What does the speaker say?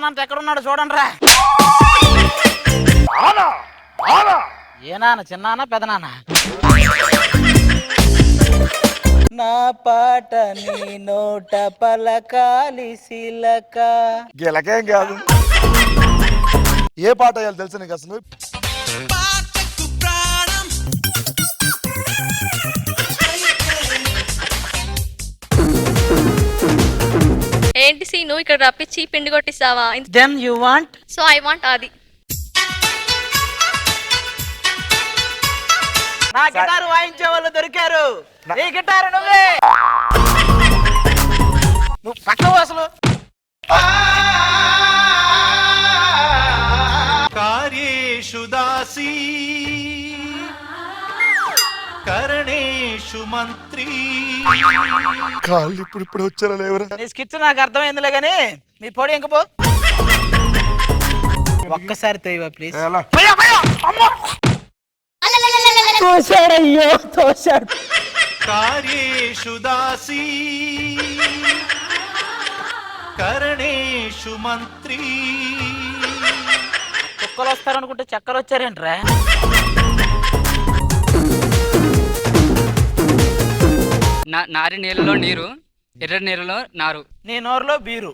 నానంత ఎక్కడున్నాడు చూడండి రా. ఏ నాన్న, చిన్నానా పెదనాన్న? నా పాట నీ నోట పలకాలి శిలక. గెలకేం కాదు. ఏ పాట వేయాలి తెలుసు నీకు అసలు? ఏంటి సీను ఇక్కడ రప్పించి పిండి కొట్టిస్తావా? Then you want? So I want అది. నా గిటారు వాయించే వాళ్ళు దొరికారు. ఈ గిటారు నువ్వే. నువ్వు పక్కవు అసలు. కార్యేషు దాసీ కరణేషు మంత్రి. కాళ్ళు ఇప్పుడు వచ్చారా లేవరా? నీ స్కిచ్ నాకు అర్థమైందిలే గాని నీ పొడి ఇంకపో. ఒక్కసారి తోయవా ప్లీజ్. తోశాడయ్యో తోశాడు. కార్యేషు దాసీ కరణేషు మంత్రి. కుక్కలు వస్తారనుకుంటే చక్కలు వచ్చారేంట్రా? నారి నీళ్ళలో నీరు, ఎర్ర నీళ్ళలో నారు. నీ నోరులో బీరు.